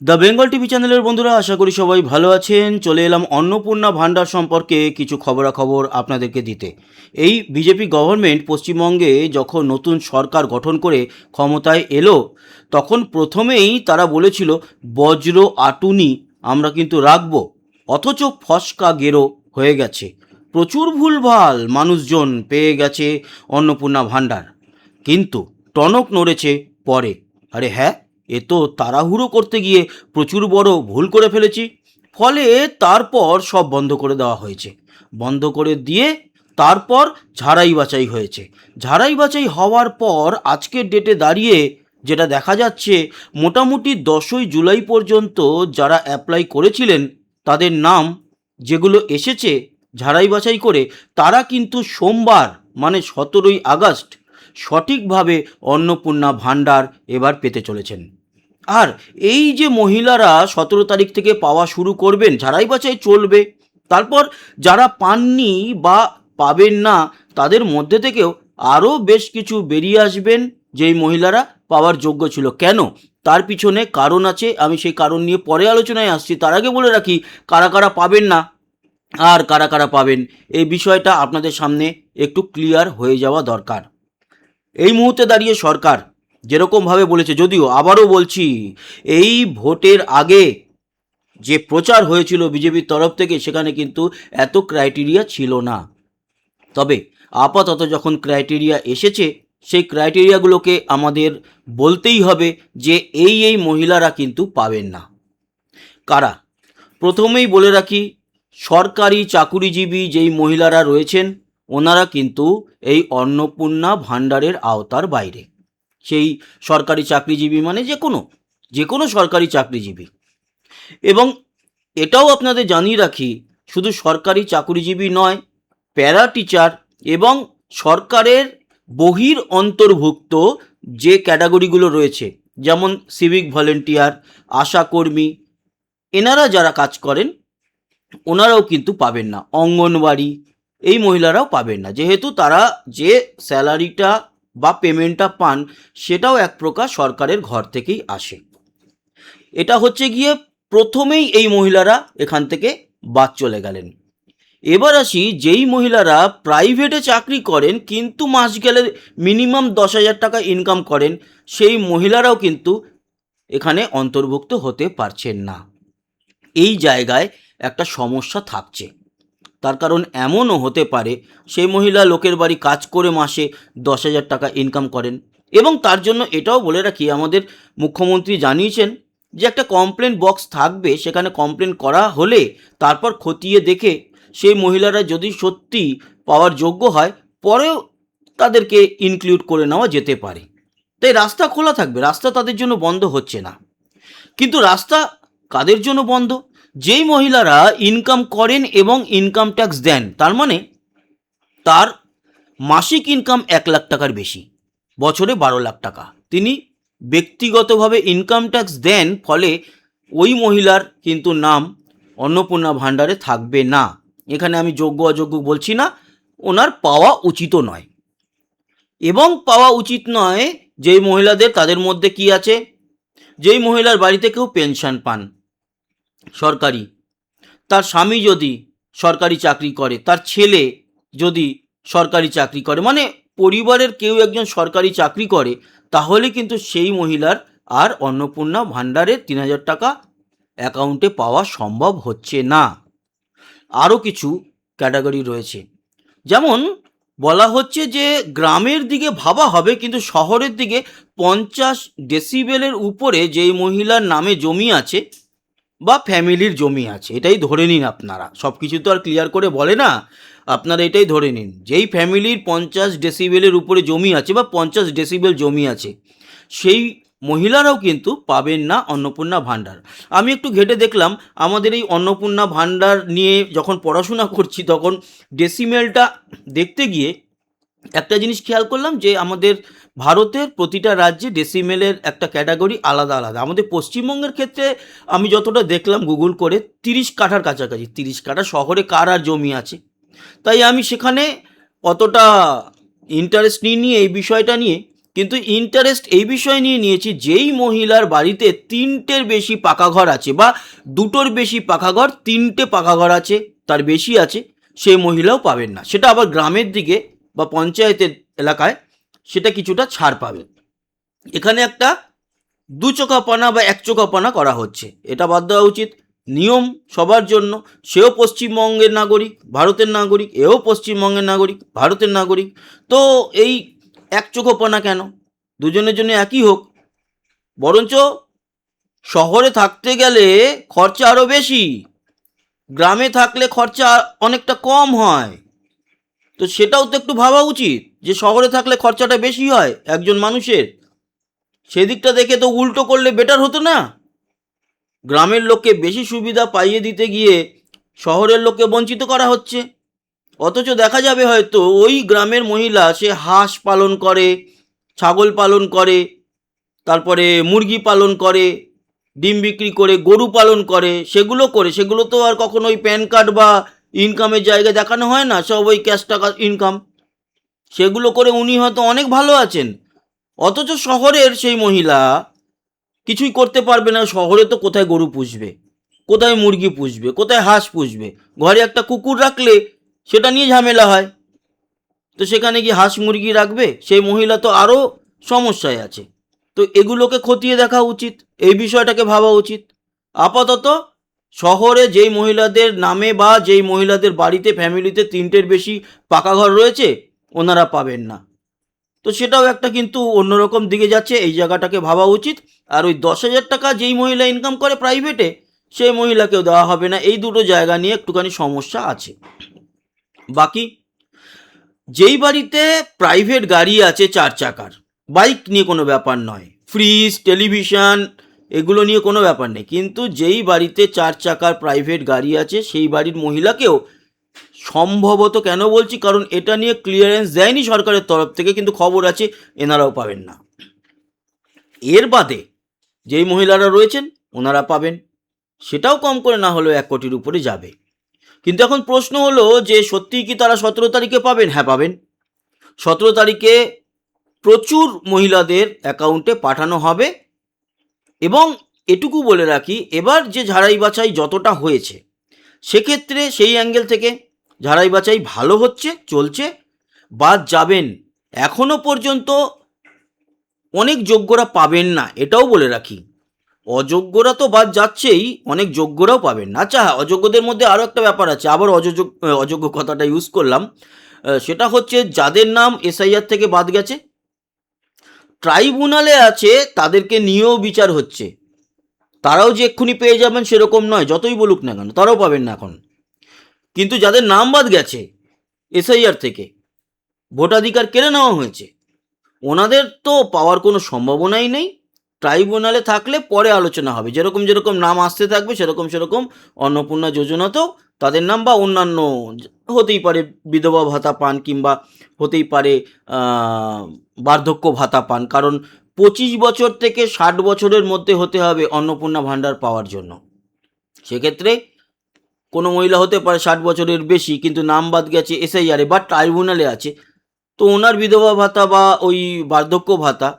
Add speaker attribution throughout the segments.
Speaker 1: The Bengal TV চ্যানেলের বন্ধুরা, আশা করি সবাই ভালো আছেন। চলে এলাম অন্নপূর্ণা ভাণ্ডার সম্পর্কে কিছু খবরাখবর আপনাদেরকে দিতে। এই বিজেপি গভর্নমেন্ট পশ্চিমবঙ্গে যখন নতুন সরকার গঠন করে ক্ষমতায় এলো, তখন প্রথমেই তারা বলেছিল বজ্র আটুনি আমরা কিন্তু রাখবো, অথচ ফসকা গেরো হয়ে গেছে। প্রচুর ভুলভাল মানুষজন পেয়ে গেছে অন্নপূর্ণা ভাণ্ডার, কিন্তু টনক নড়েছে পরে। আরে হ্যাঁ, এ তো তাড়াহুড়ো করতে গিয়ে প্রচুর বড় ভুল করে ফেলেছি। ফলে তারপর সব বন্ধ করে দেওয়া হয়েছে। বন্ধ করে দিয়ে তারপর ঝাড়াই বাছাই হয়েছে। ঝাড়াই বাছাই হওয়ার পর আজকের ডেটে দাঁড়িয়ে যেটা দেখা যাচ্ছে, মোটামুটি 10ই জুলাই পর্যন্ত যারা অ্যাপ্লাই করেছিলেন তাদের নাম যেগুলো এসেছে ঝাড়াই বাছাই করে, তারা কিন্তু সোমবার মানে 17ই আগস্ট সঠিকভাবে অন্নপূর্ণা ভাণ্ডার এবার পেতে চলেছেন। আর এই যে মহিলারা 17 তারিখ থেকে পাওয়া শুরু করবেন, ঝাড়াই বাছাই চলবে, তারপর যারা পাননি বা পাবেন না তাদের মধ্যে থেকেও আরও বেশ কিছু বেরিয়ে আসবেন যেই মহিলারা পাওয়ার যোগ্য ছিল। কেন? তার পিছনে কারণ আছে, আমি সেই কারণ নিয়ে পরে আলোচনায় আসছি। তার আগে বলে রাখি, কারা কারা পাবেন না আর কারা কারা পাবেন, এই বিষয়টা আপনাদের সামনে একটু ক্লিয়ার হয়ে যাওয়া দরকার। এই মুহূর্তে দাঁড়িয়ে সরকার যেরকমভাবে বলেছে, যদিও আবারও বলছি, এই ভোটের আগে যে প্রচার হয়েছিল বিজেপির তরফ থেকে, সেখানে কিন্তু এত ক্রাইটেরিয়া ছিল না। তবে আপাতত যখন ক্রাইটেরিয়া এসেছে, সেই ক্রাইটেরিয়াগুলোকে আমাদের বলতেই হবে যে এই মহিলারা কিন্তু পাবেন না। কারা? প্রথমেই বলে রাখি, সরকারি চাকুরিজীবী যেই মহিলারা রয়েছেন, ওনারা কিন্তু এই অন্নপূর্ণা ভাণ্ডারের আওতার বাইরে। সেই সরকারি চাকরিজীবী মানে যে কোনো সরকারি চাকরিজীবী। এবং এটাও আপনাদের জানিয়ে রাখি, শুধু সরকারি চাকরিজীবী নয়, প্যারা টিচার এবং সরকারের বহির অন্তর্ভুক্ত যে ক্যাটাগরিগুলো রয়েছে, যেমন সিভিক ভলেন্টিয়ার, আশাকর্মী, এনারা যারা কাজ করেন ওনারাও কিন্তু পাবেন না। অঙ্গনওয়াড়ি, এই মহিলারাও পাবেন না, যেহেতু তারা যে স্যালারিটা বা পেমেন্টটা পান সেটাও এক প্রকার সরকারের ঘর থেকেই আসে। এটা হচ্ছে গিয়ে প্রথমেই এই মহিলারা এখান থেকে বাদ চলে গেলেন। এবার আসি, যেই মহিলারা প্রাইভেটে চাকরি করেন কিন্তু মাস গেলে মিনিমাম 10,000 টাকা ইনকাম করেন, সেই মহিলারাও কিন্তু এখানে অন্তর্ভুক্ত হতে পারছেন না। এই জায়গায় একটা সমস্যা থাকছে। তার কারণ এমনও হতে পারে সেই মহিলা লোকের বাড়ি কাজ করে মাসে 10,000 টাকা ইনকাম করেন, এবং তার জন্য এটাও বলে রাখি, আমাদের মুখ্যমন্ত্রী জানিয়েছেন যে একটা কমপ্লেন বক্স থাকবে, সেখানে কমপ্লেন করা হলে তারপর খতিয়ে দেখে সেই মহিলারা যদি সত্যি পাওয়ার যোগ্য হয়, পরেও তাদেরকে ইনক্লুড করে নেওয়া যেতে পারে। তাই রাস্তা খোলা থাকবে, রাস্তা তাদের জন্য বন্ধ হচ্ছে না। কিন্তু রাস্তা কাদের জন্য বন্ধ? যেই মহিলারা ইনকাম করেন এবং ইনকাম ট্যাক্স দেন, তার মানে তার মাসিক ইনকাম 1 লাখ টাকার বেশি, বছরে 12 লাখ টাকা তিনি ব্যক্তিগতভাবে ইনকাম ট্যাক্স দেন, ফলে ওই মহিলার কিন্তু নাম অন্নপূর্ণা ভাণ্ডারে থাকবে না। এখানে আমি যোগ্য অযোগ্য বলছি না, ওনার পাওয়া উচিতও নয়। এবং পাওয়া উচিত নয় যেই মহিলাদের, তাদের মধ্যে কি আছে, যেই মহিলার বাড়িতে কেউ পেনশন পান সরকারি, তার স্বামী যদি সরকারি চাকরি করে, তার ছেলে যদি সরকারি চাকরি করে, মানে পরিবারের কেউ একজন সরকারি চাকরি করে, তাহলে কিন্তু সেই মহিলার আর অন্নপূর্ণা ভাণ্ডারের 3,000 টাকা অ্যাকাউন্টে পাওয়া সম্ভব হচ্ছে না। আরও কিছু ক্যাটাগরি রয়েছে, যেমন বলা হচ্ছে যে গ্রামের দিকে ভাবা হবে, কিন্তু শহরের দিকে 50 ডেসিবেলের উপরে যেই মহিলার নামে জমি আছে বা ফ্যামিলির জমি আছে, এটাই ধরে নিন আপনারা, সব কিছু তো আর ক্লিয়ার করে বলে না, আপনারা এটাই ধরে নিন, যেই ফ্যামিলির 50 ডেসিবেলের উপরে জমি আছে বা 50 ডেসিবেল জমি আছে, সেই মহিলারাও কিন্তু পাবেন না অন্নপূর্ণা ভাণ্ডার। আমি একটু ঘেটে দেখলাম, আমাদের এই অন্নপূর্ণা ভাণ্ডার নিয়ে যখন পড়াশোনা করছি, তখন ডেসিমেলটা দেখতে গিয়ে একটা জিনিস খেয়াল করলাম যে আমাদের ভারতের প্রতিটা রাজ্যে ডেসিমেলের একটা ক্যাটাগরি আলাদা আলাদা। আমাদের পশ্চিমবঙ্গের ক্ষেত্রে আমি যতটা দেখলাম গুগল করে, 30 কাঠার কাছাকাছি। 30 কাঠা শহরে কার আর জমি আছে? তাই আমি সেখানে অতটা ইন্টারেস্ট নিয়ে এই বিষয়টা নিয়ে, কিন্তু ইন্টারেস্ট এই বিষয় নিয়ে নিয়েছি, যেই মহিলার বাড়িতে 3টের বেশি পাকা ঘর আছে বা 2টোর বেশি পাকা ঘর, 3টে পাকা ঘর আছে, তার বেশি আছে, সেই মহিলাও পাবেন না। সেটা আবার গ্রামের দিকে বা পঞ্চায়েতের এলাকায় সেটা কিছুটা ছাড় পাবে। এখানে একটা দুচোখাপনা বা একচোখাপনা করা হচ্ছে, এটা বাদ দেওয়া উচিত। নিয়ম সবার জন্য, সেও পশ্চিমবঙ্গের নাগরিক, ভারতের নাগরিক, এও পশ্চিমবঙ্গের নাগরিক, ভারতের নাগরিক। তো এই একচোখাপনা কেন? দুজনের জন্য একই হোক। বরঞ্চ শহরে থাকতে গেলে খরচা আরও বেশি, গ্রামে থাকলে খরচা অনেকটা কম হয়। তো সেটাও তো একটু ভাবা উচিত যে শহরে থাকলে খরচাটা বেশি হয় একজন মানুষের, সেদিকটা দেখে তো উল্টো করলে বেটার হতো না? গ্রামের লোককে বেশি সুবিধা পাইয়ে দিতে গিয়ে শহরের লোককে বঞ্চিত করা হচ্ছে। অথচ দেখা যাবে হয়তো ওই গ্রামের মহিলা সে হাঁস পালন করে, ছাগল পালন করে, তারপরে মুরগি পালন করে, ডিম বিক্রি করে, গরু পালন করে, সেগুলো তো আর কখনো ওই প্যান কার্ড বা ইনকামের জায়গায় দেখানো হয় না, সব ওই ক্যাশ টাকা ইনকাম। সেগুলো করে উনি হয়তো অনেক ভালো আছেন। অথচ শহরের সেই মহিলা কিছুই করতে পারবে না। শহরে তো কোথায় গরু পুষবে, কোথায় মুরগি পুষবে, কোথায় হাঁস পুষবে? ঘরে একটা কুকুর রাখলে সেটা নিয়ে ঝামেলা হয়। তো সেখানে কি হাঁস মুরগি রাখবে? সেই মহিলা তো আরও সমস্যায় আছে। তো এগুলোকে খতিয়ে দেখা উচিত, এই বিষয়টাকে ভাবা উচিত। আপাতত শহরে যেই মহিলাদের নামে বা যেই মহিলাদের বাড়িতে ফ্যামিলিতে 3টের বেশি পাকা ঘর রয়েছে, ওনারা পাবেন না। তো সেটাও একটা কিন্তু অন্যরকম দিকে যাচ্ছে, এই জায়গাটাকে ভাবা উচিত। আর ওই 10,000 টাকা যেই মহিলা ইনকাম করে প্রাইভেটে, সেই মহিলাকেও দেওয়া হবে না। এই দুটো জায়গা নিয়ে একটুখানি সমস্যা আছে। বাকি যেই বাড়িতে প্রাইভেট গাড়ি আছে 4 চাকার, বাইক নিয়ে কোনো ব্যাপার নয়, ফ্রিজ, টেলিভিশন, এগুলো নিয়ে কোনো ব্যাপার নেই, কিন্তু যেই বাড়িতে 4 চাকার প্রাইভেট গাড়ি আছে সেই বাড়ির মহিলাকেও সম্ভবত, কেন বলছি কারণ এটা নিয়ে ক্লিয়ারেন্স দেয়নি সরকারের তরফ থেকে, কিন্তু খবর আছে এনারাও পাবেন না। এর বাদে যেই মহিলারা রয়েছেন ওনারা পাবেন, সেটাও কম করে না হলেও 1 কোটির উপরে যাবে। কিন্তু এখন প্রশ্ন হলো যে সত্যিই কি তারা 17 তারিখে পাবেন? হ্যাঁ, পাবেন। 17 তারিখে প্রচুর মহিলাদের অ্যাকাউন্টে পাঠানো হবে। এবং এটুকু বলে রাখি, এবার যে ঝাড়াই বাছাই যতটা হয়েছে, সেক্ষেত্রে সেই অ্যাঙ্গেল থেকে ঝাড়াই বাছাই ভালো হচ্ছে, চলছে। বাদ যাবেন, এখনো পর্যন্ত অনেক যোগ্যরা পাবেন না, এটাও বলে রাখি। অযোগ্যরা তো বাদ যাচ্ছেই, অনেক যোগ্যরাও পাবেন না। আচ্ছা, অযোগ্যদের মধ্যে আরও একটা ব্যাপার আছে, আবার অযোগ্য কথাটা ইউজ করলাম। সেটা হচ্ছে যাদের নাম এসআইআর থেকে বাদ গেছে, ট্রাইব্যুনালে আছে, তাদেরকে নিয়েও বিচার হচ্ছে। তারাও যে এক্ষুনি পেয়ে যাবেন সেরকম নয়, যতই বলুক না কেন, তারাও পাবেন না এখন। কিন্তু যাদের নাম বাদ গেছে এসআইআর থেকে, ভোটাধিকার কেড়ে নেওয়া হয়েছে, ওনাদের তো পাওয়ার কোনো সম্ভাবনাই নেই। ট্রাইব্যুনালে থাকলে পরে আলোচনা হবে, যেরকম যেরকম নাম আসতে থাকবে সেরকম অন্নপূর্ণা যোজনাতেও তাদের নাম, বা অন্যান্য হতেই পারে বিধবা ভাতা পান, কিংবা হতেই পারে বার্ধক্য ভাতা পান। কারণ 25 বছর থেকে 60 বছরের মধ্যে হতে হবে অন্নপূর্ণা ভাণ্ডার পাওয়ার জন্য। সেক্ষেত্রে কোনো মহিলা হতে পারে 60 বছরের বেশি, কিন্তু নাম বাদ গেছে এসআইআরে বা ট্রাইব্যুনালে আছে, তো ওনার বিধবা ভাতা বা ওই বার্ধক্য ভাতা,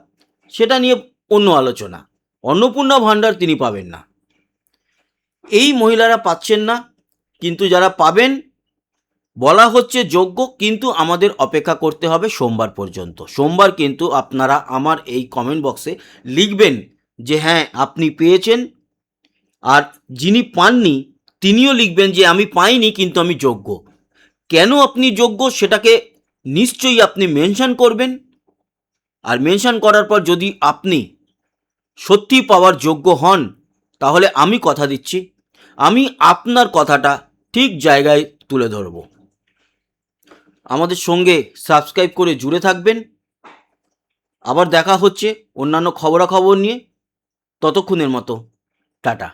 Speaker 1: সেটা নিয়ে অন্য আলোচনা। অন্নপূর্ণা ভাণ্ডার তিনি পাবেন না, এই মহিলারা পাচ্ছেন না। কিন্তু যারা পাবেন বলা হচ্ছে যোগ্য, কিন্তু আমাদের অপেক্ষা করতে হবে সোমবার পর্যন্ত। সোমবার কিন্তু আপনারা আমার এই কমেন্ট বক্সে লিখবেন যে হ্যাঁ আপনি পেয়েছেন, আর যিনি পাননি তিনিও লিখবেন যে আমি পাইনি কিন্তু আমি যোগ্য। কেন আপনি যোগ্য সেটাকে নিশ্চয়ই আপনি মেনশন করবেন। আর মেনশন করার পর যদি আপনি সত্যি পাওয়ার যোগ্য হন, তাহলে আমি কথা দিচ্ছি আমি আপনার কথাটা ঠিক জায়গায় তুলে ধরব। আমাদের সঙ্গে সাবস্ক্রাইব করে জুড়ে থাকবেন। আবার দেখা হচ্ছে অন্যান্য খবরাখবর নিয়ে। ততক্ষণের মতো টাটা।